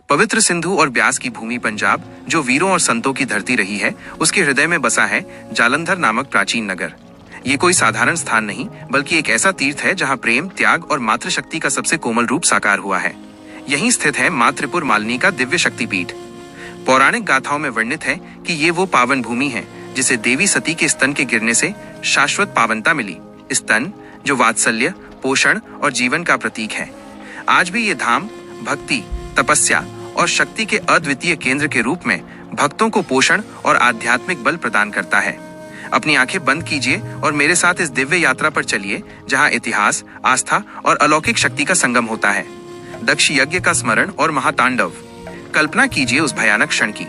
पवित्र सिंधु और ब्यास की भूमि पंजाब, जो वीरों और संतों की धरती रही है, उसके हृदय में बसा है जालंधर नामक प्राचीन नगर। ये कोई साधारण स्थान नहीं, बल्कि एक ऐसा तीर्थ है जहाँ प्रेम, त्याग और मातृशक्ति का सबसे कोमल रूप साकार हुआ है। यहीं स्थित है माँ त्रिपुर मालिनी का दिव्य शक्तिपीठ। पौराणिक गाथाओं में वर्णित है कि ये वो पावन भूमि है जिसे देवी सती के स्तन के गिरने से शाश्वत पावनता मिली। स्तन जो वात्सल्य, पोषण और जीवन का प्रतीक है। आज भी ये धाम भक्ति, तपस्या और शक्ति के अद्वितीय केंद्र के रूप में भक्तों को पोषण और आध्यात्मिक बल प्रदान करता है। अपनी आंखें बंद कीजिए और मेरे साथ इस दिव्य यात्रा पर चलिए, जहां इतिहास, आस्था और अलौकिक शक्ति का संगम होता है। दक्ष यज्ञ का स्मरण और महातांडव। कल्पना कीजिए उस भयानक क्षण की।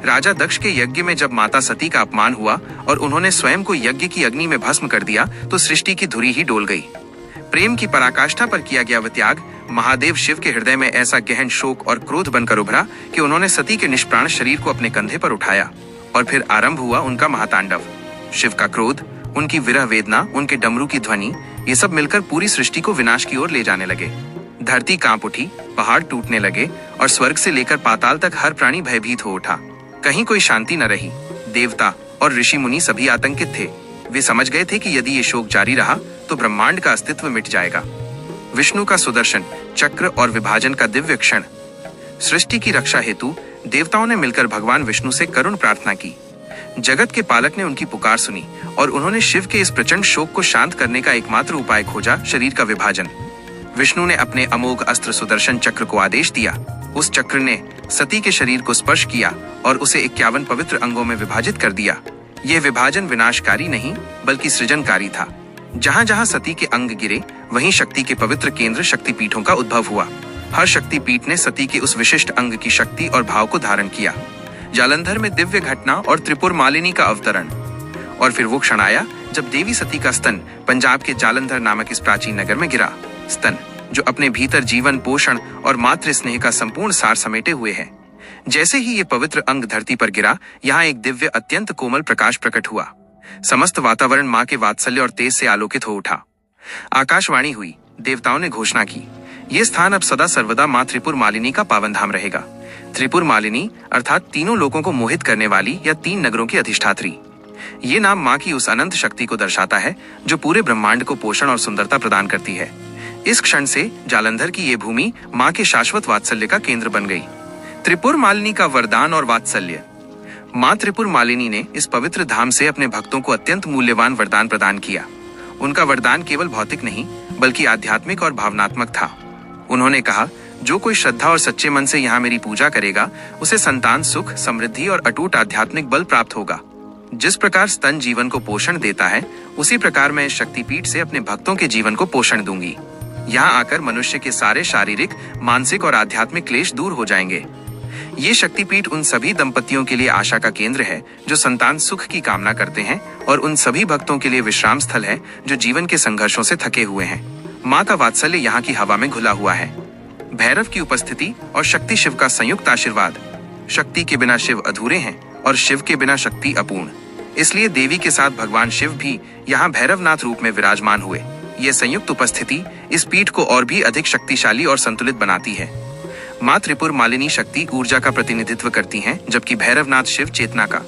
राजा दक्ष के यज्ञ में जब माता सती का अपमान हुआ और उन्होंने स्वयं को यज्ञ की अग्नि में भस्म कर दिया, तो सृष्टि की धुरी ही डोल गई। प्रेम की पराकाष्ठा पर किया गया वह त्याग महादेव शिव के हृदय में ऐसा गहन शोक और क्रोध बनकर उभरा कि उन्होंने सती के निष्प्राण शरीर को अपने कंधे पर उठाया और फिर आरंभ हुआ उनका महातांडव। शिव का क्रोध, उनकी विरह वेदना, उनके डमरू की ध्वनि, ये सब मिलकर पूरी सृष्टि को विनाश की ओर ले जाने लगे। धरती कांप उठी, पहाड़ टूटने लगे और स्वर्ग से लेकर पाताल तक हर प्राणी भयभीत हो उठा। कहीं कोई शांति न रही। देवता और ऋषि मुनि सभी आतंकित थे। वे समझ गए थे कि यदि ये शोक जारी रहा तो ब्रह्मांड का अस्तित्व मिट जाएगा। विष्णु का सुदर्शन चक्र और विभाजन का दिव्य क्षण। सृष्टि की रक्षा हेतु देवताओं ने मिलकर भगवान विष्णु से करुण प्रार्थना की। जगत के पालक ने उनकी पुकार सुनी और उन्होंने शिव के इस प्रचंड शोक को शांत करने का एकमात्र उपाय खोजा, शरीर का विभाजन। विष्णु ने अपने अमोघ अस्त्र सुदर्शन चक्र को आदेश दिया। उस चक्र ने सती के शरीर को स्पर्श किया और उसे 51 पवित्र अंगों में विभाजित कर दिया। यह विभाजन विनाशकारी नहीं, बल्कि सृजनकारी था। जहां जहां सती के अंग गिरे, वहीं शक्ति के पवित्र केंद्र शक्तिपीठों का उद्भव हुआ। हर शक्तिपीठ ने सती के उस विशिष्ट अंग की शक्ति और भाव को धारण किया। जालंधर में दिव्य घटना और त्रिपुर मालिनी का अवतरण। और फिर वो क्षण आया जब देवी सती का स्तन पंजाब के जालंधर नामक इस प्राचीन नगर में गिरा। स्तन जो अपने भीतर जीवन, पोषण और मातृ स्नेह का संपूर्ण सार समेटे हुए है। जैसे ही ये पवित्र अंग धरती पर गिरा, यहाँ एक दिव्य, अत्यंत कोमल प्रकाश प्रकट हुआ। समस्त वातावरण माँ के वात्सल्य और तेज से आलोकित हो उठा। आकाशवाणी हुई, देवताओं ने घोषणा की, ये स्थान अब सदा सर्वदा माँ त्रिपुर मालिनी का पावन धाम रहेगा। त्रिपुर मालिनी अर्थात तीनों लोगों को मोहित करने वाली या 3 नगरों की अधिष्ठात्री। ये नाम माँ की उस अनंत शक्ति को दर्शाता है जो पूरे ब्रह्मांड को पोषण और सुंदरता प्रदान करती है। इस क्षण से जालंधर की ये भूमि माँ के शाश्वत वात्सल्य का केंद्र बन गई। त्रिपुर मालिनी का वरदान और वात्सल्य। माँ त्रिपुर मालिनी ने इस पवित्र धाम से अपने भक्तों को अत्यंत मूल्यवान वरदान प्रदान किया। उनका वरदान केवल भौतिक नहीं, बल्कि आध्यात्मिक और भावनात्मक था। उन्होंने कहा, जो कोई श्रद्धा और सच्चे मन से यहाँ मेरी पूजा करेगा, उसे संतान सुख, समृद्धि और अटूट आध्यात्मिक बल प्राप्त होगा। जिस प्रकार स्तन जीवन को पोषण देता है, उसी प्रकार मैं इस शक्तिपीठ से अपने भक्तों के जीवन को पोषण दूंगी। यहाँ आकर मनुष्य के सारे शारीरिक, मानसिक और आध्यात्मिक क्लेश दूर हो जाएंगे। ये शक्तिपीठ उन सभी दंपतियों के लिए आशा का केंद्र है जो संतान सुख की कामना करते हैं, और उन सभी भक्तों के लिए विश्राम स्थल है जो जीवन के संघर्षों से थके हुए हैं। माँ का वात्सल्य यहाँ की हवा में घुला हुआ है। भैरव की उपस्थिति और शक्ति शिव का संयुक्त आशीर्वाद। शक्ति के बिना शिव अधूरे हैं और शिव के बिना शक्ति अपूर्ण। इसलिए देवी के साथ भगवान शिव भी यहाँ भैरवनाथ रूप में विराजमान हुए। ये संयुक्त उपस्थिति इस पीठ को और भी अधिक शक्तिशाली और संतुलित बनाती है। माँ त्रिपुर मालिनी शक्ति ऊर्जा का प्रतिनिधित्व करती हैं, जबकि भैरवनाथ शिव चेतना का।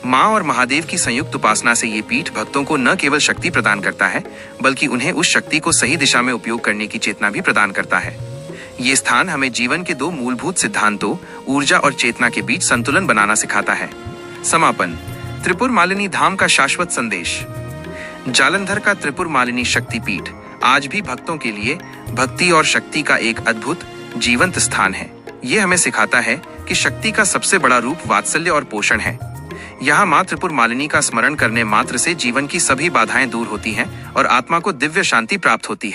माँ और महादेव की संयुक्त उपासना से ये पीठ भक्तों को न केवल शक्ति प्रदान करता है, बल्कि उन्हें उस शक्ति को सही दिशा में उपयोग करने की चेतना भी प्रदान करता है। ये स्थान हमें जीवन के 2 मूलभूत सिद्धांतों, ऊर्जा और चेतना के बीच संतुलन बनाना सिखाता है। समापन। त्रिपुर मालिनी धाम का शाश्वत संदेश। जालंधर का त्रिपुर मालिनी शक्तिपीठ आज भी भक्तों के लिए भक्ति और शक्ति का एक अद्भुत जीवंत स्थान है। ये हमें सिखाता है कि शक्ति का सबसे बड़ा रूप वात्सल्य और पोषण है। यहाँ माँ त्रिपुर मालिनी का स्मरण करने मात्र से जीवन की सभी बाधाएं दूर होती हैं और आत्मा को दिव्य शांति प्राप्त होती है।